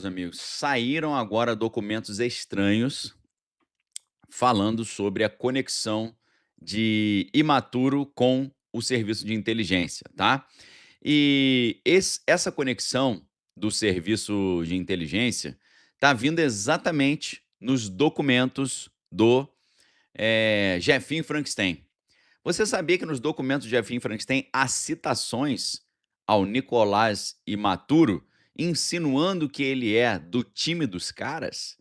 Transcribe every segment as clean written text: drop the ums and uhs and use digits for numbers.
Meus amigos, saíram agora documentos estranhos falando sobre a conexão de Imaturo com o serviço de inteligência, tá? Essa conexão do serviço de inteligência está vindo exatamente nos documentos do Jefinho Frankenstein. Você sabia que nos documentos de Jefinho Frankenstein há citações ao Nicolás Imaturo, insinuando que ele é do time dos caras?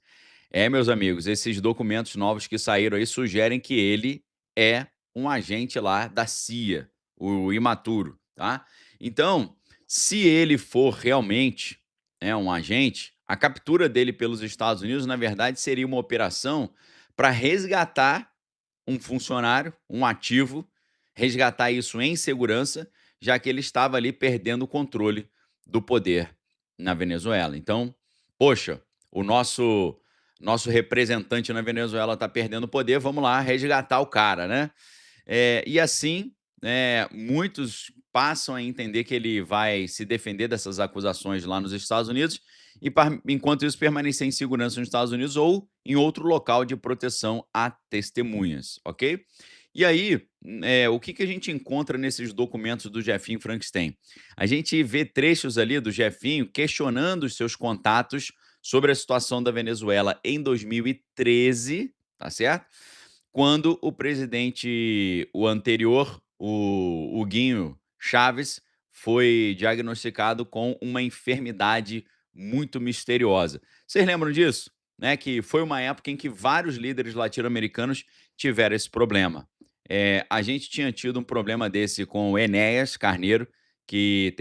Meus amigos, esses documentos novos que saíram aí sugerem que ele é um agente lá da CIA, o Imaturo, tá? Então, se ele for realmente, um agente, a captura dele pelos Estados Unidos, na verdade, seria uma operação para resgatar um funcionário, um ativo, resgatar isso em segurança, já que ele estava ali perdendo o controle do poder na Venezuela. Então, poxa, o nosso representante na Venezuela está perdendo o poder, vamos lá resgatar o cara, né? E assim, muitos passam a entender que ele vai se defender dessas acusações lá nos Estados Unidos e, enquanto isso, permanecer em segurança nos Estados Unidos ou em outro local de proteção a testemunhas, ok? E aí, o que a gente encontra nesses documentos do Jefinho Frankenstein? A gente vê trechos ali do Jefinho questionando os seus contatos sobre a situação da Venezuela em 2013, tá certo? Quando o anterior, o Huguinho Chávez, foi diagnosticado com uma enfermidade muito misteriosa. Vocês lembram disso? Né, que foi uma época em que vários líderes latino-americanos tiveram esse problema. A gente tinha tido um problema desse com o Enéas Carneiro, que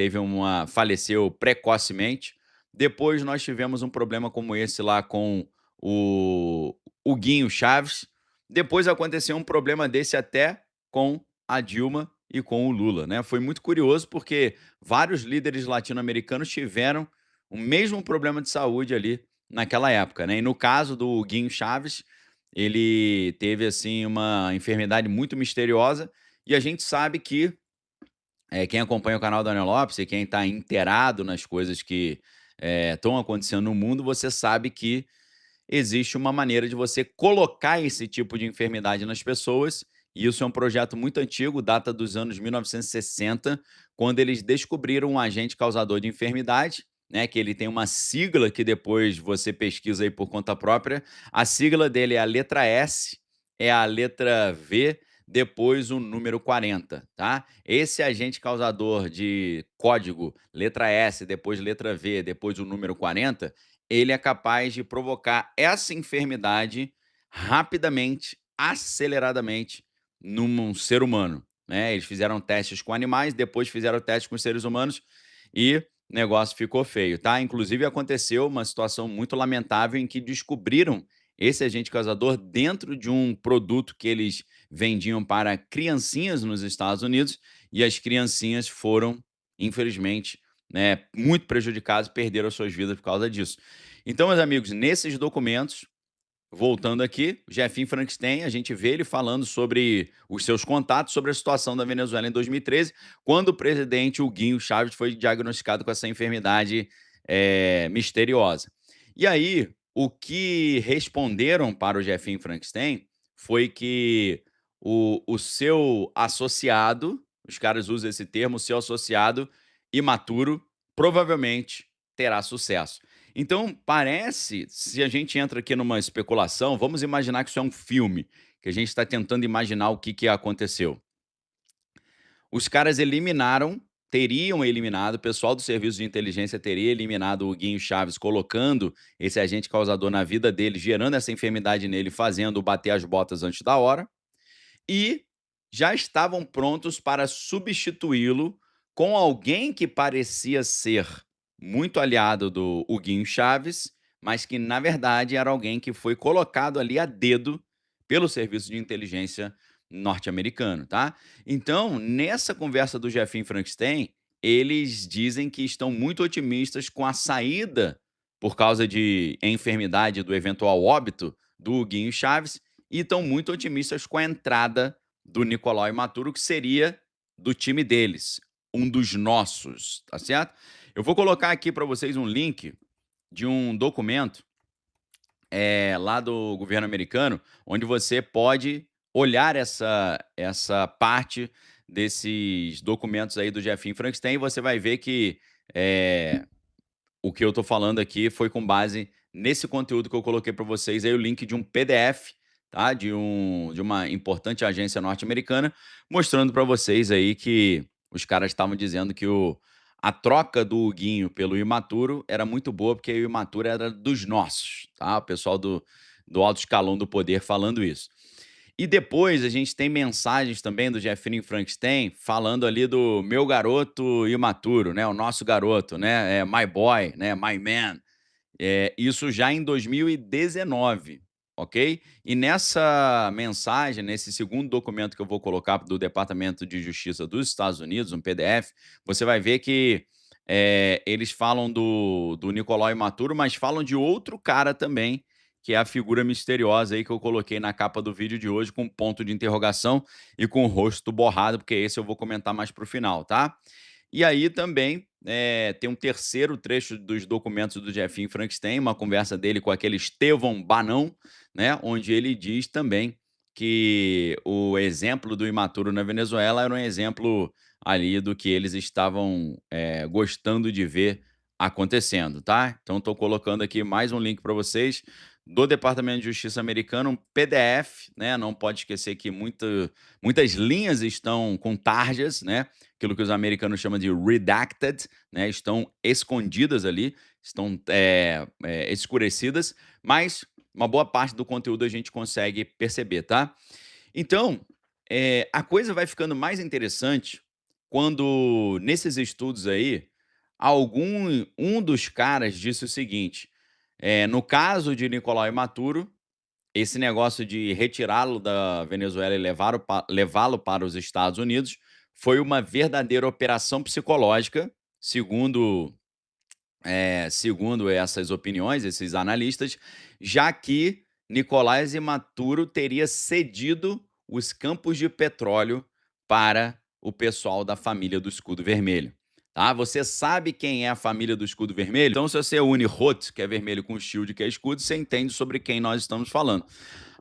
faleceu precocemente. Depois nós tivemos um problema como esse lá com o Huguinho Chaves. Depois aconteceu um problema desse até com a Dilma e com o Lula, né? Foi muito curioso porque vários líderes latino-americanos tiveram o mesmo problema de saúde ali naquela época, né? E no caso do Huguinho Chaves, ele teve assim uma enfermidade muito misteriosa e a gente sabe que quem acompanha o canal Daniel Lopes e quem está inteirado nas coisas que estão acontecendo no mundo, você sabe que existe uma maneira de você colocar esse tipo de enfermidade nas pessoas, e isso é um projeto muito antigo, data dos anos 1960, quando eles descobriram um agente causador de enfermidade, né, que ele tem uma sigla que depois você pesquisa aí por conta própria. A sigla dele é a letra S, é a letra V, depois o número 40, tá? Esse agente causador de código letra S, depois letra V, depois o número 40, ele é capaz de provocar essa enfermidade rapidamente, aceleradamente, num ser humano, né. Eles fizeram testes com animais, depois fizeram testes com seres humanos e o negócio ficou feio, tá. Inclusive aconteceu uma situação muito lamentável em que descobriram esse agente causador dentro de um produto que eles vendiam para criancinhas nos Estados Unidos, e as criancinhas foram, infelizmente, né, muito prejudicados, perderam suas vidas por causa disso. Então, meus amigos, nesses documentos, voltando aqui, o Jefinho Frankenstein, a gente vê ele falando sobre os seus contatos sobre a situação da Venezuela em 2013, quando o presidente Huguinho Chávez foi diagnosticado com essa enfermidade misteriosa. E aí, o que responderam para o Jefinho Frankenstein foi que o seu associado, os caras usam esse termo, o seu associado imaturo, provavelmente terá sucesso. Então, parece, se a gente entra aqui numa especulação, vamos imaginar que isso é um filme, que a gente está tentando imaginar o que aconteceu. Os caras teriam eliminado, o pessoal do serviço de inteligência teria eliminado o Huguinho Chaves, colocando esse agente causador na vida dele, gerando essa enfermidade nele, fazendo bater as botas antes da hora, e já estavam prontos para substituí-lo com alguém que parecia ser muito aliado do Huguinho Chaves, mas que na verdade era alguém que foi colocado ali a dedo pelo serviço de inteligência norte-americano, tá? Então, nessa conversa do Jefinho Frankenstein, eles dizem que estão muito otimistas com a saída por causa de enfermidade do eventual óbito do Huguinho Chaves e estão muito otimistas com a entrada do Nicolau Imaturo, que seria do time deles, um dos nossos, tá certo? Eu vou colocar aqui para vocês um link de um documento lá do governo americano, onde você pode olhar essa parte desses documentos aí do Jefinho Frankenstein e você vai ver que, eh, o que eu tô falando aqui foi com base nesse conteúdo que eu coloquei para vocês aí, o link de um PDF, tá, de uma importante agência norte-americana, mostrando para vocês aí que os caras estavam dizendo que a troca do Huguinho pelo Imaturo era muito boa, porque o Imaturo era dos nossos, tá, o pessoal do alto escalão do poder falando isso. E depois a gente tem mensagens também do Jeffrey Frankenstein falando ali do meu garoto imaturo, né, o nosso garoto, né, my boy, né, my man. Isso já em 2019, ok? E nessa mensagem, nesse segundo documento que eu vou colocar do Departamento de Justiça dos Estados Unidos, um PDF, você vai ver que eles falam do Nicolau Imaturo, mas falam de outro cara também, que é a figura misteriosa aí que eu coloquei na capa do vídeo de hoje, com ponto de interrogação e com o rosto borrado, porque esse eu vou comentar mais para o final, tá? E aí também, tem um terceiro trecho dos documentos do Jefinho Frankenstein, uma conversa dele com aquele Estevão Banão, né, onde ele diz também que o exemplo do imaturo na Venezuela era um exemplo ali do que eles estavam, gostando de ver acontecendo, tá. Então estou colocando aqui mais um link para vocês do Departamento de Justiça americano, um PDF, né, não pode esquecer que muitas linhas estão com tarjas, né, aquilo que os americanos chamam de redacted, né, estão escondidas ali, estão escurecidas, mas uma boa parte do conteúdo a gente consegue perceber, tá? Então, a coisa vai ficando mais interessante quando, nesses estudos aí, um dos caras disse o seguinte: no caso de Nicolau Imaturo, esse negócio de retirá-lo da Venezuela e levá-lo para os Estados Unidos foi uma verdadeira operação psicológica, segundo, segundo essas opiniões, esses analistas, já que Nicolás Imaturo teria cedido os campos de petróleo para o pessoal da família do Escudo Vermelho. Tá? Você sabe quem é a família do Escudo Vermelho? Então, se você une ROT, que é vermelho, com Shield, que é escudo, você entende sobre quem nós estamos falando.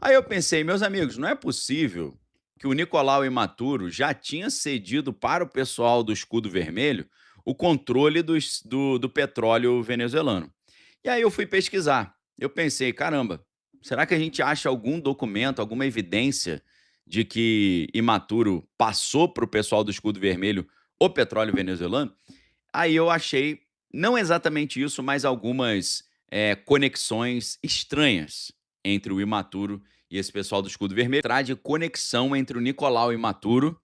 Aí eu pensei, meus amigos, não é possível que o Nicolau Imaturo já tinha cedido para o pessoal do Escudo Vermelho o controle do petróleo venezuelano. E aí eu fui pesquisar. Eu pensei, caramba, será que a gente acha algum documento, alguma evidência de que Imaturo passou para o pessoal do Escudo Vermelho o petróleo venezuelano? Aí eu achei, não exatamente isso, mas algumas conexões estranhas entre o Imaturo e esse pessoal do Escudo Vermelho. Traz de conexão entre o Nicolau Imaturo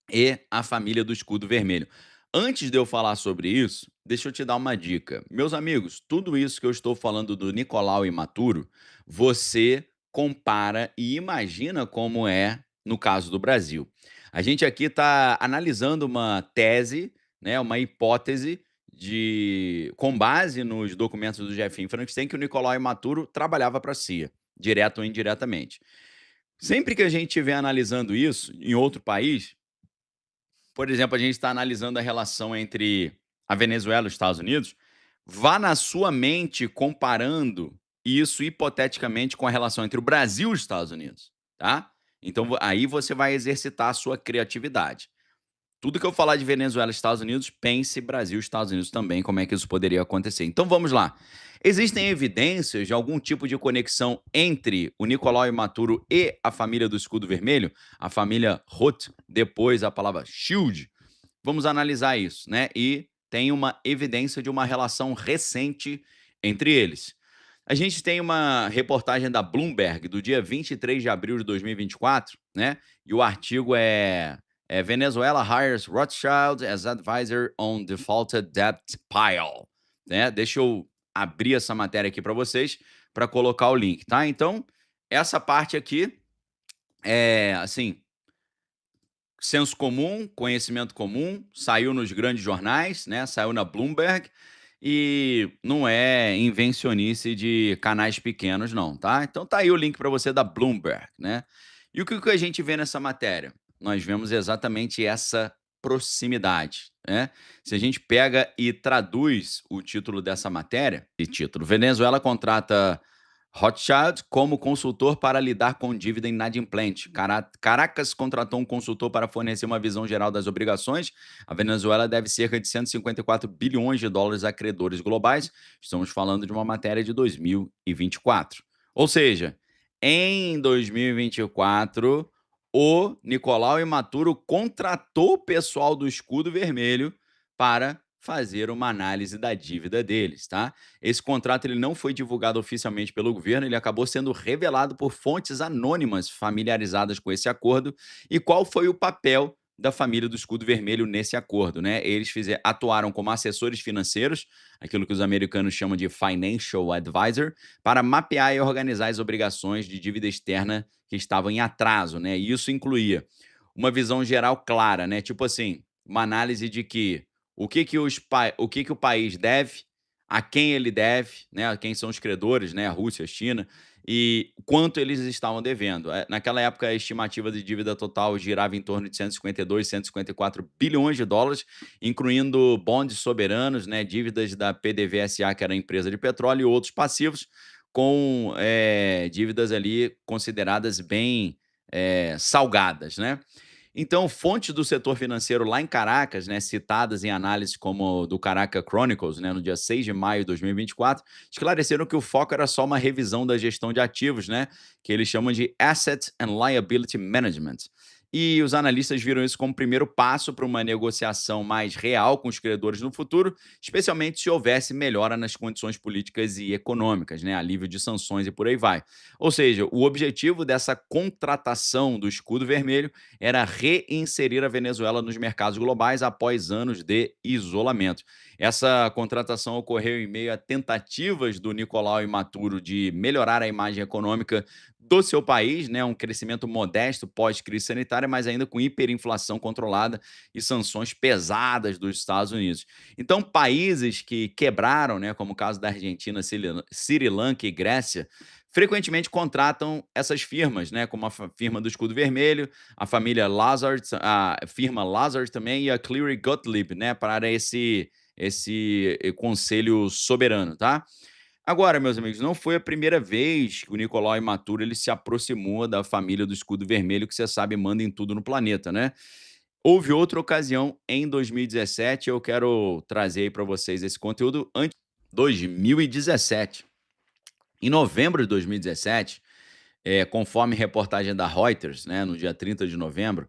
e a família do Escudo Vermelho. Antes de eu falar sobre isso, deixa eu te dar uma dica. Meus amigos, tudo isso que eu estou falando do Nicolau Imaturo, você compara e imagina como é no caso do Brasil. A gente aqui está analisando uma tese, né, uma hipótese com base nos documentos do Jefinho Frankenstein, que o Nicolau Imaturo trabalhava para a CIA, direto ou indiretamente. Sempre que a gente estiver analisando isso em outro país, por exemplo, a gente está analisando a relação entre a Venezuela e os Estados Unidos, vá na sua mente comparando isso hipoteticamente com a relação entre o Brasil e os Estados Unidos, tá? Então, aí você vai exercitar a sua criatividade. Tudo que eu falar de Venezuela e Estados Unidos, pense Brasil e Estados Unidos também, como é que isso poderia acontecer. Então vamos lá. Existem evidências de algum tipo de conexão entre o Nicolau Imaturo e a família do Escudo Vermelho, a família Roth, depois a palavra Shield? Vamos analisar isso, né? E tem uma evidência de uma relação recente entre eles. A gente tem uma reportagem da Bloomberg do dia 23 de abril de 2024, né? E o artigo Venezuela hires Rothschild as advisor on defaulted debt pile, né? Deixa eu abrir essa matéria aqui para vocês para colocar o link, tá? Então, essa parte aqui é assim, senso comum, conhecimento comum, saiu nos grandes jornais, né? Saiu na Bloomberg e não é invencionice de canais pequenos, não, tá? Então tá aí o link para você da Bloomberg, né? E o que a gente vê nessa matéria? Nós vemos exatamente essa proximidade, né? Se a gente pega e traduz o título dessa matéria, e título: Venezuela contrata Rothschild como consultor para lidar com dívida inadimplente. Caracas contratou um consultor para fornecer uma visão geral das obrigações. A Venezuela deve cerca de 154 bilhões de dólares a credores globais. Estamos falando de uma matéria de 2024. Ou seja, em 2024, o Nicolau Imaturo contratou o pessoal do Escudo Vermelho para fazer uma análise da dívida deles, tá? Esse contrato ele não foi divulgado oficialmente pelo governo, ele acabou sendo revelado por fontes anônimas familiarizadas com esse acordo. E qual foi o papel da família do Escudo Vermelho nesse acordo, né? Eles atuaram como assessores financeiros, aquilo que os americanos chamam de financial advisor, para mapear e organizar as obrigações de dívida externa que estavam em atraso, né? E isso incluía uma visão geral clara, né? Tipo assim, uma análise de que o que o país deve, a quem ele deve, né, a quem são os credores, né, a Rússia, a China, e quanto eles estavam devendo. Naquela época, a estimativa de dívida total girava em torno de 152, 154 bilhões de dólares, incluindo bondes soberanos, né, dívidas da PDVSA, que era a empresa de petróleo, e outros passivos, com dívidas ali consideradas bem salgadas, né? Então, fontes do setor financeiro lá em Caracas, né, citadas em análises como do Caracas Chronicles, né, no dia 6 de maio de 2024, esclareceram que o foco era só uma revisão da gestão de ativos, né, que eles chamam de Asset and Liability Management. E os analistas viram isso como o primeiro passo para uma negociação mais real com os credores no futuro, especialmente se houvesse melhora nas condições políticas e econômicas, né, alívio de sanções e por aí vai. Ou seja, o objetivo dessa contratação do Escudo Vermelho era reinserir a Venezuela nos mercados globais após anos de isolamento. Essa contratação ocorreu em meio a tentativas do Nicolau Maduro de melhorar a imagem econômica do seu país, né, um crescimento modesto pós-crise sanitária, mas ainda com hiperinflação controlada e sanções pesadas dos Estados Unidos. Então, países que quebraram, né, como o caso da Argentina, Sri Lanka e Grécia, frequentemente contratam essas firmas, né, como a firma do Escudo Vermelho, a família Lazard, a firma Lazard também e a Cleary Gottlieb, né, para esse conselho soberano, tá? Agora, meus amigos, não foi a primeira vez que o Nicolau Imaturo ele se aproximou da família do Escudo Vermelho, que você sabe manda em tudo no planeta, né? Houve outra ocasião em 2017, eu quero trazer aí para vocês esse conteúdo antes 2017. Em novembro de 2017, conforme reportagem da Reuters, né, no dia 30 de novembro,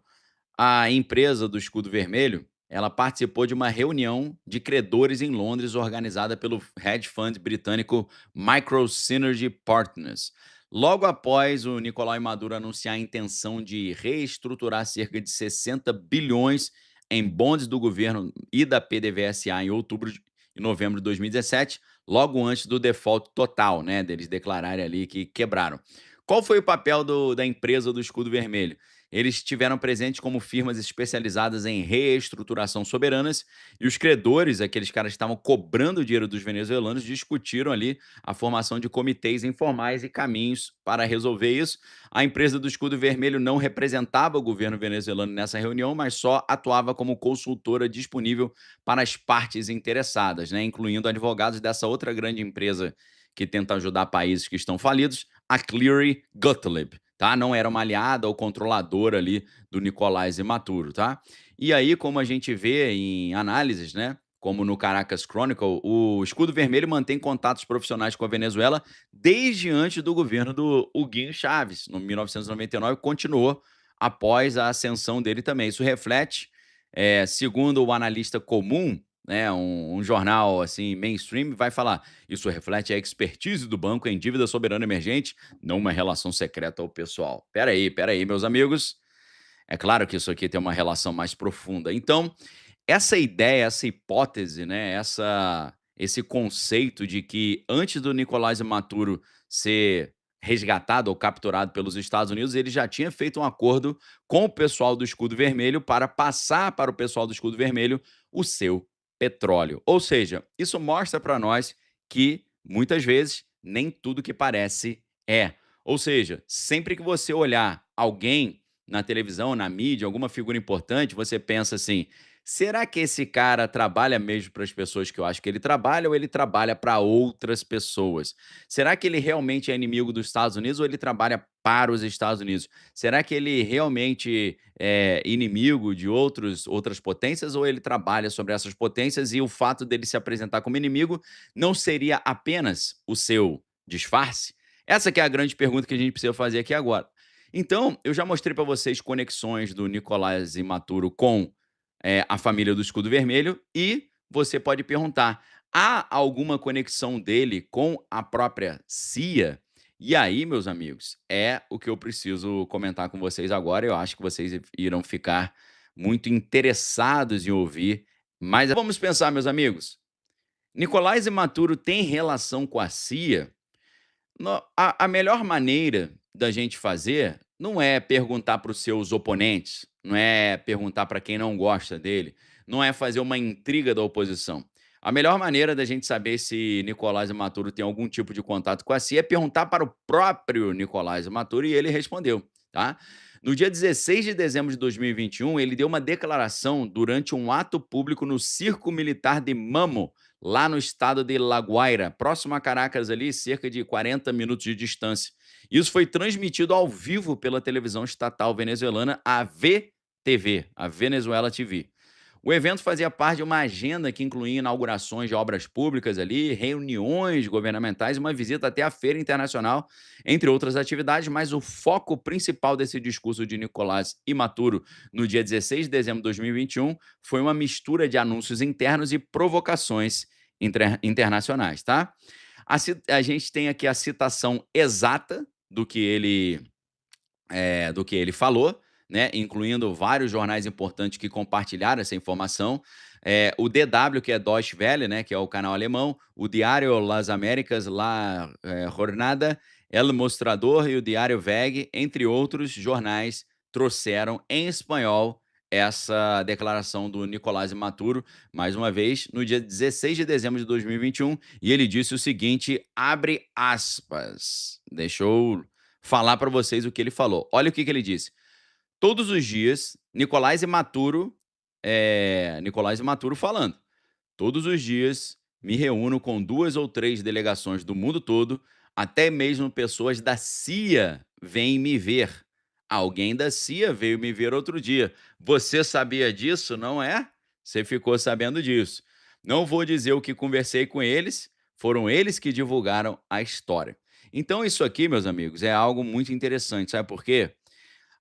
a empresa do Escudo Vermelho, ela participou de uma reunião de credores em Londres organizada pelo hedge fund britânico Micro Synergy Partners. Logo após o Nicolai Maduro anunciar a intenção de reestruturar cerca de 60 bilhões em bonds do governo e da PDVSA em e novembro de 2017, logo antes do default total, né, deles declararem ali que quebraram. Qual foi o papel da empresa do Escudo Vermelho? Eles estiveram presentes como firmas especializadas em reestruturação soberanas e os credores, aqueles caras que estavam cobrando o dinheiro dos venezuelanos, discutiram ali a formação de comitês informais e caminhos para resolver isso. A empresa do Escudo Vermelho não representava o governo venezuelano nessa reunião, mas só atuava como consultora disponível para as partes interessadas, né, incluindo advogados dessa outra grande empresa que tenta ajudar países que estão falidos, a Cleary Gottlieb, tá? Não era uma aliada ou controladora ali do Nicolás Imaturo, tá? E aí, como a gente vê em análises, né? Como no Caracas Chronicle, o Escudo Vermelho mantém contatos profissionais com a Venezuela desde antes do governo do Huguinho Chávez, no 1999, continuou após a ascensão dele também. Isso reflete, segundo o analista comum, né, um jornal assim mainstream vai falar: isso reflete a expertise do banco em dívida soberana emergente, não uma relação secreta ao pessoal. Espera aí, meus amigos. É claro que isso aqui tem uma relação mais profunda. Então, essa ideia, essa hipótese, né, esse conceito de que antes do Nicolás Maduro ser resgatado ou capturado pelos Estados Unidos, ele já tinha feito um acordo com o pessoal do Escudo Vermelho para passar para o pessoal do Escudo Vermelho o seu petróleo. Ou seja, isso mostra para nós que muitas vezes nem tudo que parece é. Ou seja, sempre que você olhar alguém na televisão, na mídia, alguma figura importante, você pensa assim: será que esse cara trabalha mesmo para as pessoas que eu acho que ele trabalha ou ele trabalha para outras pessoas? Será que ele realmente é inimigo dos Estados Unidos ou ele trabalha para os Estados Unidos? Será que ele realmente é inimigo de outras potências ou ele trabalha sobre essas potências e o fato dele se apresentar como inimigo não seria apenas o seu disfarce? Essa que é a grande pergunta que a gente precisa fazer aqui agora. Então, eu já mostrei para vocês conexões do Nicolás Imaturo com a família do Escudo Vermelho e você pode perguntar: há alguma conexão dele com a própria CIA? E aí, meus amigos, é o que eu preciso comentar com vocês agora. Eu acho que vocês irão ficar muito interessados em ouvir. Mas vamos pensar, meus amigos. Nicolás Imaturo tem relação com a CIA? A melhor maneira da gente fazer não é perguntar para os seus oponentes, não é perguntar para quem não gosta dele, não é fazer uma intriga da oposição. A melhor maneira da gente saber se Nicolás Maduro tem algum tipo de contato com a CIA é perguntar para o próprio Nicolás Maduro e ele respondeu, tá? No dia 16 de dezembro de 2021, ele deu uma declaração durante um ato público no Circo Militar de Mamo, lá no estado de La Guaira, próximo a Caracas ali, cerca de 40 minutos de distância. Isso foi transmitido ao vivo pela televisão estatal venezuelana, a VTV, a Venezuela TV. O evento fazia parte de uma agenda que incluía inaugurações de obras públicas ali, reuniões governamentais e uma visita até a Feira Internacional, entre outras atividades, mas o foco principal desse discurso de Nicolás Imaturo no dia 16 de dezembro de 2021 foi uma mistura de anúncios internos e provocações internacionais, tá? A gente tem aqui a citação exata do que ele falou, né, incluindo vários jornais importantes que compartilharam essa informação. O DW, que é Deutsche Welle, né, que é o canal alemão, o Diário Las Américas, La Jornada, El Mostrador e o Diário VEG, entre outros jornais, trouxeram em espanhol essa declaração do Nicolás Maduro, mais uma vez, no dia 16 de dezembro de 2021, e ele disse o seguinte, abre aspas, deixa eu falar para vocês o que ele falou. Olha o que ele disse: todos os dias, Nicolás Imaturo falando. Todos os dias me reúno com 2 ou 3 delegações do mundo todo, até mesmo pessoas da CIA vêm me ver. Alguém da CIA veio me ver outro dia. Você sabia disso, não é? Você ficou sabendo disso. Não vou dizer o que conversei com eles, foram eles que divulgaram a história. Então isso aqui, meus amigos, é algo muito interessante, sabe por quê?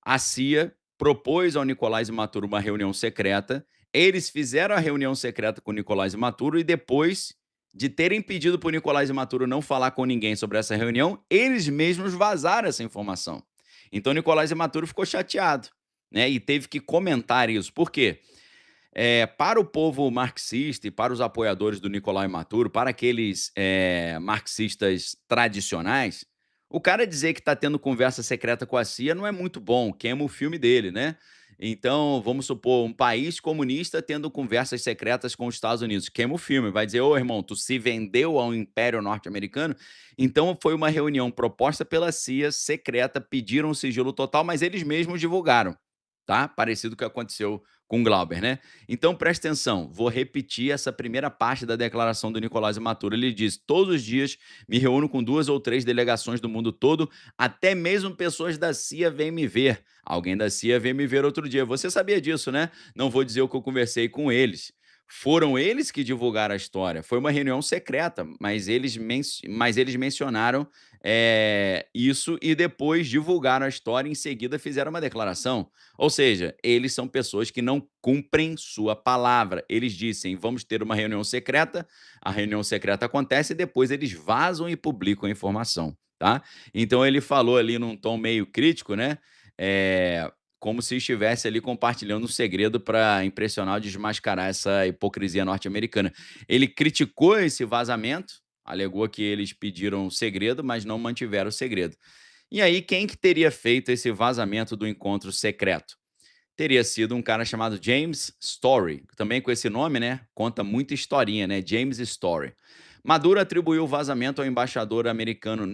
A CIA propôs ao Nicolás Maduro uma reunião secreta. Eles fizeram a reunião secreta com o Nicolás Maduro e depois de terem pedido para o Nicolás Maduro não falar com ninguém sobre essa reunião, eles mesmos vazaram essa informação. Então Nicolás Maduro ficou chateado, né? E teve que comentar isso. Por quê? Para o povo marxista e para os apoiadores do Nicolás Maduro, para aqueles marxistas tradicionais, o cara dizer que está tendo conversa secreta com a CIA não é muito bom, queima o filme dele, né? Então, vamos supor, um país comunista tendo conversas secretas com os Estados Unidos, queima o filme, vai dizer, ô irmão, tu se vendeu ao Império Norte-Americano? Então, foi uma reunião proposta pela CIA, secreta, pediram um sigilo total, mas eles mesmos divulgaram, tá? Parecido com o que aconteceu com Glauber, né? Então presta atenção, vou repetir essa primeira parte da declaração do Nicolás Maduro. Ele diz: todos os dias me reúno com 2 ou 3 delegações do mundo todo, até mesmo pessoas da CIA vêm me ver. Alguém da CIA veio me ver outro dia. Você sabia disso, né? Não vou dizer o que eu conversei com eles. Foram eles que divulgaram a história. Foi uma reunião secreta, mas eles mencionaram isso e depois divulgaram a história. Em seguida, fizeram uma declaração. Ou seja, eles são pessoas que não cumprem sua palavra. Eles dizem, vamos ter uma reunião secreta, a reunião secreta acontece e depois eles vazam e publicam a informação, tá? Então ele falou ali num tom meio crítico, né? Eh, Como se estivesse ali compartilhando um segredo para impressionar ou desmascarar essa hipocrisia norte-americana. Ele criticou esse vazamento, alegou que eles pediram o segredo, mas não mantiveram o segredo. E aí, quem que teria feito esse vazamento do encontro secreto? Teria sido um cara chamado James Story, também com esse nome, né? Conta muita historinha, né? James Story. Maduro atribuiu o vazamento ao embaixador americano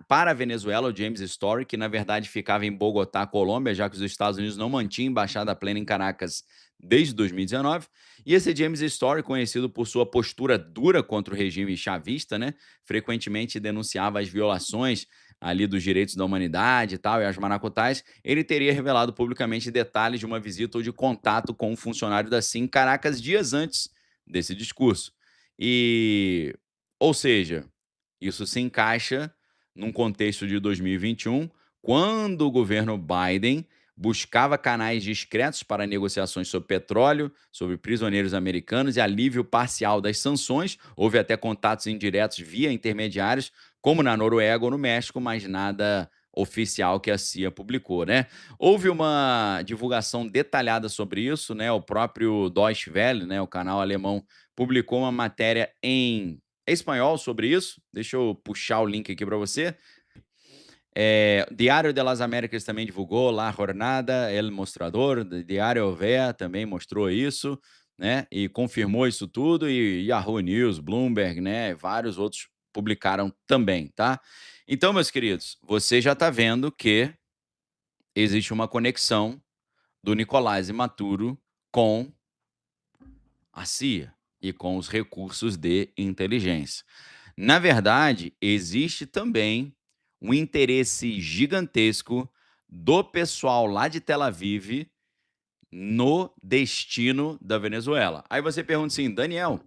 para a Venezuela, o James Story, que na verdade ficava em Bogotá, Colômbia, já que os Estados Unidos não mantinham embaixada plena em Caracas desde 2019. E esse James Story, conhecido por sua postura dura contra o regime chavista, né, frequentemente denunciava as violações ali dos direitos da humanidade e tal, e as maracutais, ele teria revelado publicamente detalhes de uma visita ou de contato com um funcionário da SIM em Caracas dias antes desse discurso. E, ou seja, isso se encaixa num contexto de 2021, quando o governo Biden buscava canais discretos para negociações sobre petróleo, sobre prisioneiros americanos e alívio parcial das sanções. Houve até contatos indiretos via intermediários, como na Noruega ou no México, mas nada oficial que a CIA publicou, né? Houve uma divulgação detalhada sobre isso, né? O próprio Deutsche Welle, né, o canal alemão, publicou uma matéria em espanhol sobre isso. Deixa eu puxar o link aqui para você. Diário de las Américas também divulgou, La Jornada, El Mostrador, Diário Vea também mostrou isso, né, e confirmou isso tudo, e Yahoo News, Bloomberg, né, vários outros publicaram também, tá. Então, meus queridos, você já está vendo que existe uma conexão do Nicolás Maduro com a CIA e com os recursos de inteligência. Na verdade, existe também um interesse gigantesco do pessoal lá de Tel Aviv no destino da Venezuela. Aí você pergunta assim: "Daniel,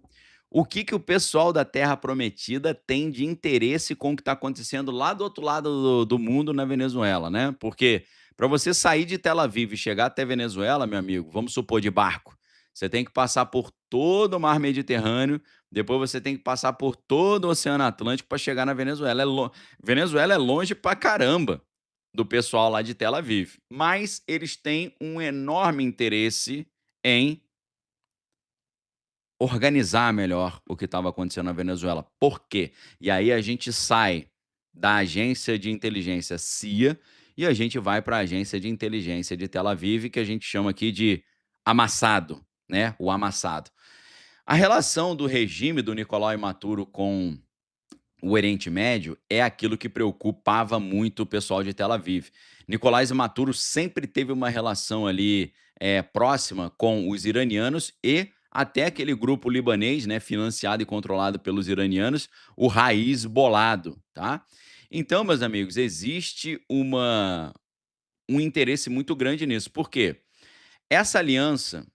o que que o pessoal da Terra Prometida tem de interesse com o que está acontecendo lá do outro lado do mundo na Venezuela, né?" Porque para você sair de Tel Aviv e chegar até Venezuela, meu amigo, vamos supor de barco, você tem que passar por todo o mar Mediterrâneo, depois você tem que passar por todo o Oceano Atlântico para chegar na Venezuela. Venezuela é longe pra caramba do pessoal lá de Tel Aviv, mas eles têm um enorme interesse em organizar melhor o que estava acontecendo na Venezuela. Por quê? E aí a gente sai da agência de inteligência CIA e a gente vai para a agência de inteligência de Tel Aviv, que a gente chama aqui de amassado, né? O amassado. A relação do regime do Nicolás Maduro com o Oriente Médio é aquilo que preocupava muito o pessoal de Tel Aviv. Nicolás Maduro sempre teve uma relação ali próxima com os iranianos e até aquele grupo libanês, né, financiado e controlado pelos iranianos, o Raiz Bolado, tá? Então, meus amigos, existe um interesse muito grande nisso. Por quê? Essa aliança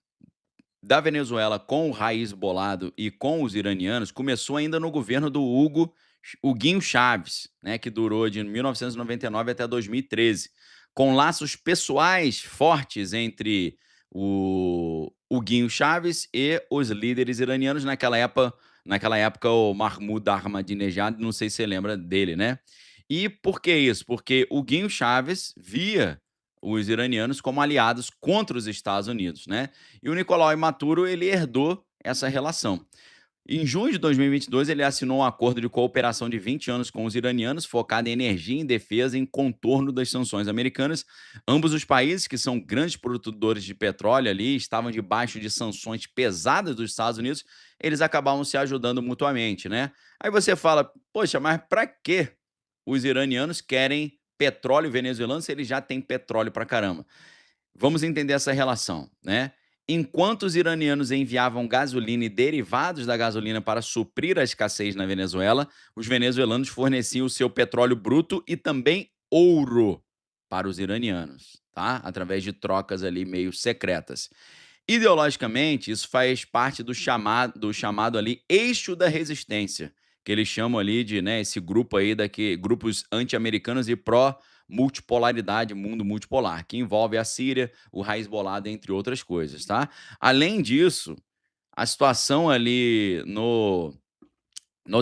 da Venezuela com o Raiz Bolado e com os iranianos começou ainda no governo do Huguinho Chávez, né, que durou de 1999 até 2013, com laços pessoais fortes entre o Huguinho Chávez e os líderes iranianos naquela época o Mahmoud Ahmadinejad, não sei se você lembra dele, né. E por que isso? Porque o Huguinho Chávez via os iranianos como aliados contra os Estados Unidos, né. E o Nicolás Maduro, ele herdou essa relação. Em junho de 2022, ele assinou um acordo de cooperação de 20 anos com os iranianos, focado em energia, em defesa e em contorno das sanções americanas. Ambos os países, que são grandes produtores de petróleo ali, estavam debaixo de sanções pesadas dos Estados Unidos, eles acabavam se ajudando mutuamente, né? Aí você fala, poxa, mas para que os iranianos querem petróleo venezuelano se eles já têm petróleo para caramba? Vamos entender essa relação, né? Enquanto os iranianos enviavam gasolina e derivados da gasolina para suprir a escassez na Venezuela, os venezuelanos forneciam o seu petróleo bruto e também ouro para os iranianos, tá? Através de trocas ali meio secretas. Ideologicamente, isso faz parte do chamado ali eixo da resistência, que eles chamam ali de, né, esse grupo aí daqui, grupos anti-americanos e pró-multipolaridade, mundo multipolar, que envolve a Síria, o Raiz Bolado, entre outras coisas, tá? Além disso, a situação ali no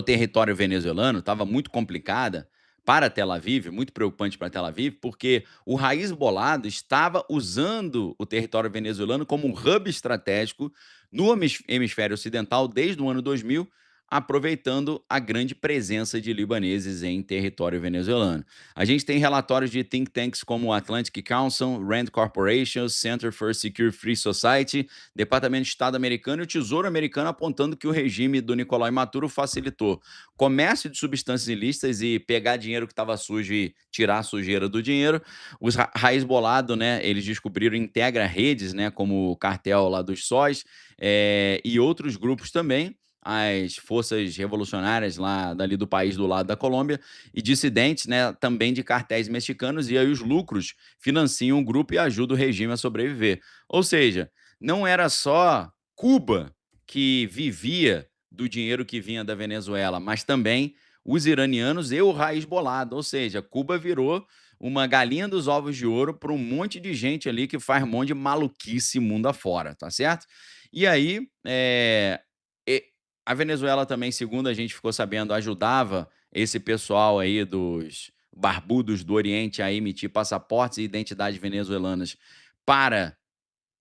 território venezuelano estava muito complicada para Tel Aviv, muito preocupante para Tel Aviv, porque o Raiz Bolado estava usando o território venezuelano como um hub estratégico no hemisfério ocidental desde o ano 2000, aproveitando a grande presença de libaneses em território venezuelano. A gente tem relatórios de think tanks como o Atlantic Council, Rand Corporation, Center for Secure Free Society, Departamento de Estado americano e o Tesouro americano apontando que o regime do Nicolás Maduro facilitou comércio de substâncias ilícitas e pegar dinheiro que estava sujo e tirar a sujeira do dinheiro. Os Raiz Bolado, né, eles descobriram integra redes, né, como o cartel lá dos sóis, e outros grupos também, as forças revolucionárias lá dali do país do lado da Colômbia e dissidentes, né, também de cartéis mexicanos, e aí os lucros financiam o grupo e ajudam o regime a sobreviver. Ou seja, não era só Cuba que vivia do dinheiro que vinha da Venezuela, mas também os iranianos e o raiz bolado, ou seja, Cuba virou uma galinha dos ovos de ouro para um monte de gente ali que faz um monte de maluquice mundo afora, tá certo? E aí, a Venezuela também, segundo a gente ficou sabendo, ajudava esse pessoal aí dos barbudos do Oriente a emitir passaportes e identidades venezuelanas para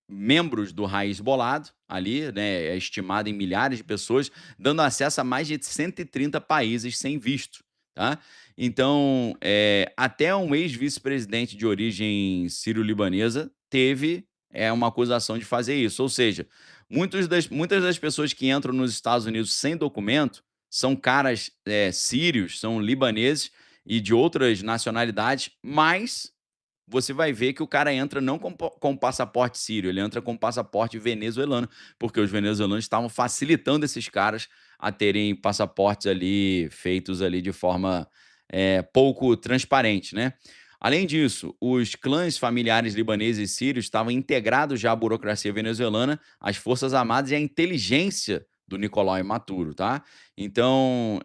membros do Raiz Bolado, ali, né, é estimado em milhares de pessoas, dando acesso a mais de 130 países sem visto, tá? Então, até um ex-vice-presidente de origem sírio-libanesa teve, uma acusação de fazer isso, ou seja, muitas das pessoas que entram nos Estados Unidos sem documento são caras, sírios, são libaneses e de outras nacionalidades, mas você vai ver que o cara entra não com passaporte sírio, ele entra com passaporte venezuelano, porque os venezuelanos estavam facilitando esses caras a terem passaportes ali feitos ali de forma, pouco transparente, né. Além disso, os clãs familiares libaneses e sírios estavam integrados já à burocracia venezuelana, às forças armadas e à inteligência do Nicolás Maduro, tá. Então,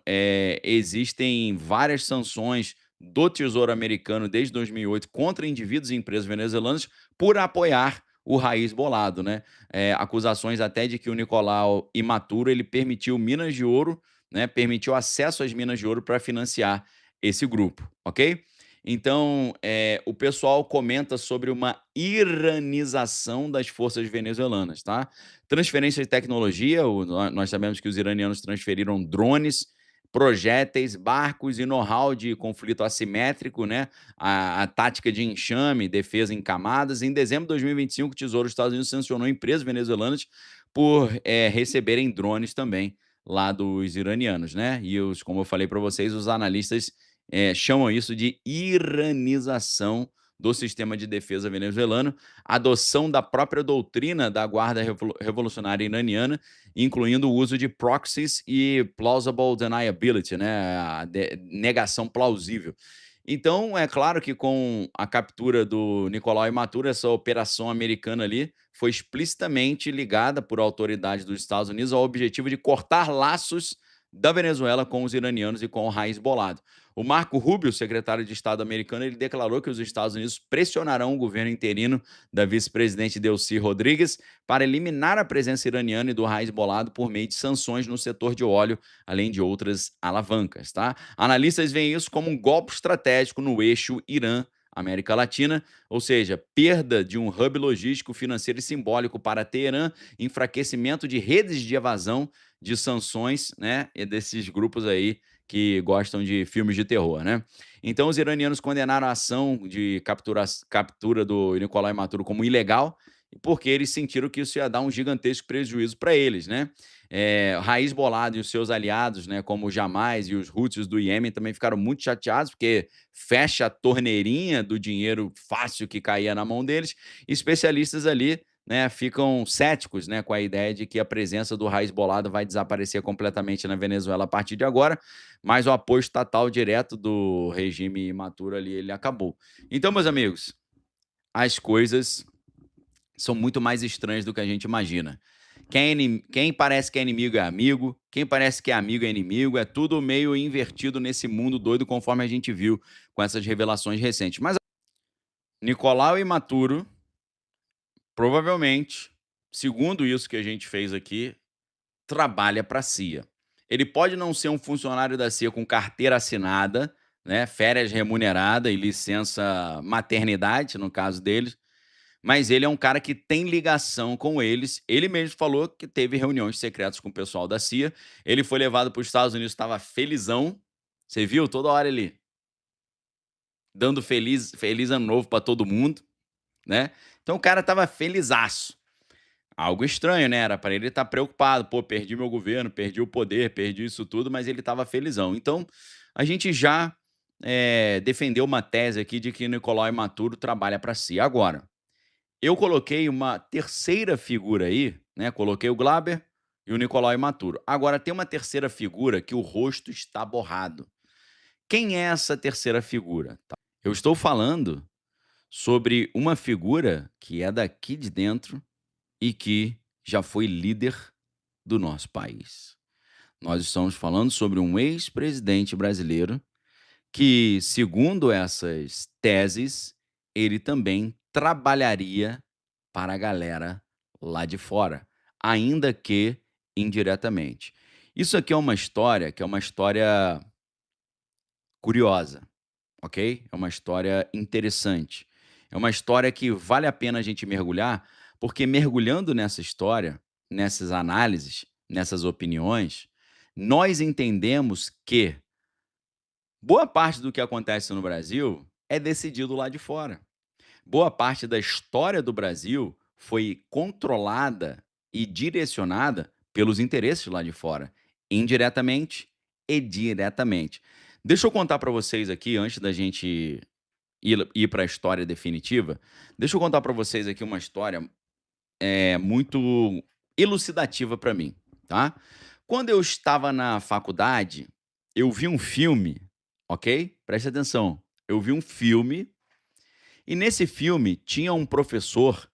existem várias sanções do Tesouro Americano desde 2008 contra indivíduos e empresas venezuelanas por apoiar o Raiz Bolado, né. Acusações até de que o Nicolau Imaturo ele permitiu minas de ouro, né, permitiu acesso às minas de ouro para financiar esse grupo, ok? Então, o pessoal comenta sobre uma iranização das forças venezuelanas, tá? Transferência de tecnologia, nós sabemos que os iranianos transferiram drones, projéteis, barcos e know-how de conflito assimétrico, né, a tática de enxame, defesa em camadas. Em dezembro de 2025, o Tesouro dos Estados Unidos sancionou empresas venezuelanas por, receberem drones também lá dos iranianos, né. E como eu falei para vocês, os analistas, chamam isso de iranização do sistema de defesa venezuelano, adoção da própria doutrina da Guarda Revolucionária Iraniana, incluindo o uso de proxies e plausible deniability, né, a negação plausível. Então, é claro que com a captura do Nicolás Maduro, essa operação americana ali foi explicitamente ligada por autoridades dos Estados Unidos ao objetivo de cortar laços da Venezuela com os iranianos e com o Raiz Bolado. O Marco Rubio, secretário de Estado americano, ele declarou que os Estados Unidos pressionarão o governo interino da vice-presidente Delcy Rodrigues para eliminar a presença iraniana e do Raiz Bolado por meio de sanções no setor de óleo, além de outras alavancas, tá? Analistas veem isso como um golpe estratégico no eixo Irã América Latina, ou seja, perda de um hub logístico, financeiro e simbólico para Teherã, enfraquecimento de redes de evasão de sanções, né, e desses grupos aí que gostam de filmes de terror, né. Então os iranianos condenaram a ação de captura do Nicolás Maduro como ilegal, porque eles sentiram que isso ia dar um gigantesco prejuízo para eles, né. Raiz Bolado e os seus aliados, né, como o Jamás e os Houthis do Iêmen também ficaram muito chateados, porque fecha a torneirinha do dinheiro fácil que caía na mão deles. Especialistas ali, né, ficam céticos, né, com a ideia de que a presença do Raiz Bolado vai desaparecer completamente na Venezuela a partir de agora, mas o apoio estatal direto do regime Maduro ali, ele acabou. Então, meus amigos, as coisas são muito mais estranhas do que a gente imagina. Quem parece que é inimigo é amigo, quem parece que é amigo é inimigo, é tudo meio invertido nesse mundo doido, conforme a gente viu com essas revelações recentes. Mas Nicolau e Maduro, provavelmente, segundo isso que a gente fez aqui, trabalha para a CIA. Ele pode não ser um funcionário da CIA com carteira assinada, né, férias remunerada e licença maternidade, no caso deles, mas ele é um cara que tem ligação com eles. Ele mesmo falou que teve reuniões secretas com o pessoal da CIA. Ele foi levado para os Estados Unidos, estava felizão. Você viu? Toda hora ele dando feliz ano novo para todo mundo, né. Então o cara estava felizaço. Algo estranho, né, era para ele estar preocupado: "Pô, perdi meu governo, perdi o poder, perdi isso tudo", mas ele estava felizão. Então, a gente já, defendeu uma tese aqui de que Nicolai Maduro trabalha para si. Agora, eu coloquei uma terceira figura aí, né, coloquei o Glaber e o Nicolai Maduro. Agora tem uma terceira figura que o rosto está borrado. Quem é essa terceira figura? Eu estou falando sobre uma figura que é daqui de dentro e que já foi líder do nosso país. Nós estamos falando sobre um ex-presidente brasileiro que, segundo essas teses, ele também trabalharia para a galera lá de fora, ainda que indiretamente. Isso aqui é uma história que é uma história curiosa, ok? É uma história interessante. É uma história que vale a pena a gente mergulhar, porque mergulhando nessa história, nessas análises, nessas opiniões, nós entendemos que boa parte do que acontece no Brasil é decidido lá de fora. Boa parte da história do Brasil foi controlada e direcionada pelos interesses lá de fora, indiretamente e diretamente. Deixa eu contar para vocês aqui, antes da gente ir para a história definitiva, deixa eu contar para vocês aqui uma história muito elucidativa para mim, tá? Quando eu estava na faculdade, eu vi um filme, ok? Preste atenção. Eu vi um filme e nesse filme tinha um professor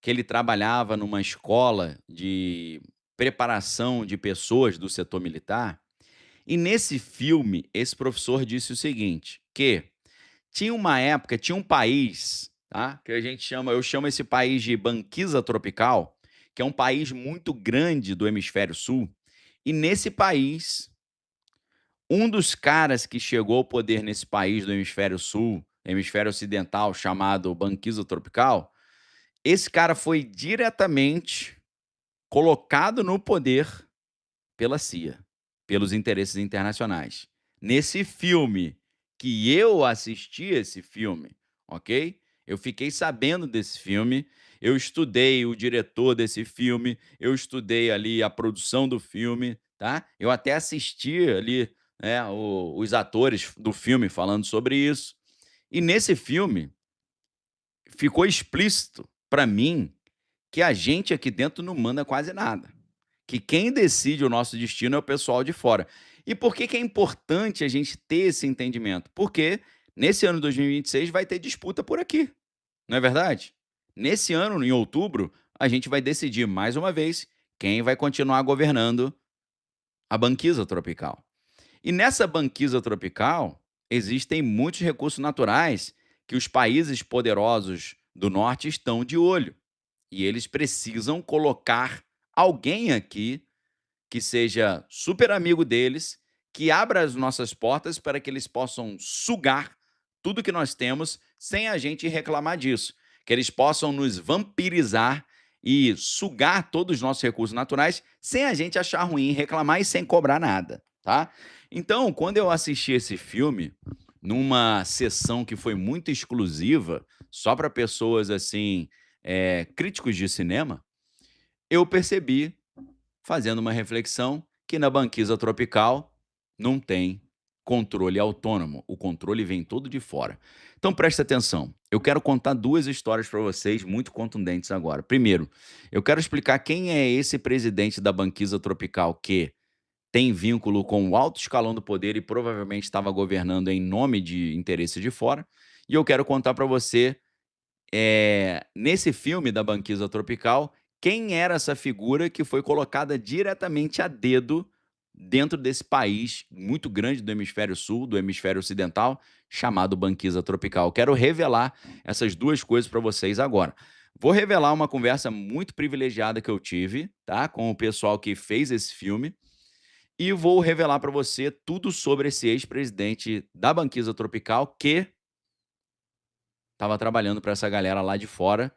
que ele trabalhava numa escola de preparação de pessoas do setor militar. E nesse filme, esse professor disse o seguinte, que tinha uma época, tinha um país, tá, que a gente chama eu chamo esse país de Banquisa Tropical, que é um país muito grande do hemisfério sul, e nesse país, um dos caras que chegou ao poder nesse país do hemisfério sul, hemisfério ocidental, chamado Banquisa Tropical, esse cara foi diretamente colocado no poder pela CIA, pelos interesses internacionais. Nesse filme, que eu assisti esse filme, ok? Eu fiquei sabendo desse filme, eu estudei o diretor desse filme, eu estudei ali a produção do filme, tá? Eu até assisti ali, né, os atores do filme falando sobre isso. E nesse filme ficou explícito para mim que a gente aqui dentro não manda quase nada, que quem decide o nosso destino é o pessoal de fora. E por que que é importante a gente ter esse entendimento? Porque nesse ano de 2026 vai ter disputa por aqui, não é verdade? Nesse ano, em outubro, a gente vai decidir mais uma vez quem vai continuar governando a banquisa tropical. E nessa banquisa tropical existem muitos recursos naturais que os países poderosos do norte estão de olho. E eles precisam colocar alguém aqui que seja super amigo deles, que abra as nossas portas para que eles possam sugar tudo que nós temos sem a gente reclamar disso. Que eles possam nos vampirizar e sugar todos os nossos recursos naturais sem a gente achar ruim, reclamar e sem cobrar nada, tá? Então, quando eu assisti esse filme, numa sessão que foi muito exclusiva, só para pessoas assim, críticos de cinema, eu percebi, fazendo uma reflexão, que na banquisa tropical não tem controle autônomo, o controle vem todo de fora. Então presta atenção, eu quero contar 2 histórias para vocês muito contundentes agora. Primeiro, eu quero explicar quem é esse presidente da banquisa tropical que tem vínculo com o alto escalão do poder e provavelmente estava governando em nome de interesses de fora. E eu quero contar para você, nesse filme da Banquisa Tropical, quem era essa figura que foi colocada diretamente a dedo dentro desse país muito grande do hemisfério sul, do hemisfério ocidental, chamado Banquisa Tropical. Quero revelar essas 2 coisas para vocês agora. Vou revelar uma conversa muito privilegiada que eu tive, tá, com o pessoal que fez esse filme, e vou revelar para você tudo sobre esse ex-presidente da Banquisa Tropical que estava trabalhando para essa galera lá de fora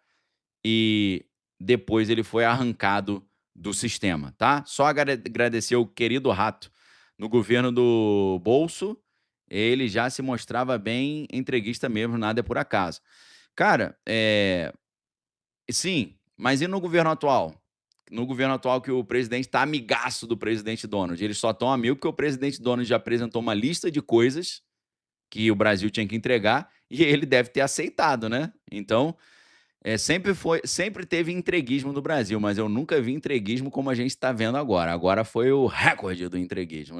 e depois ele foi arrancado do sistema, tá. Só agradecer o querido rato. No governo do Bolso, ele já se mostrava bem entreguista mesmo, nada é por acaso. Cara, sim, mas e no governo atual? No governo atual que o presidente tá amigaço do presidente Donald, eles só estão amigo porque o presidente Donald já apresentou uma lista de coisas que o Brasil tinha que entregar e ele deve ter aceitado, né. Então, sempre teve entreguismo no Brasil, mas eu nunca vi entreguismo como a gente está vendo agora. Agora foi o recorde do entreguismo.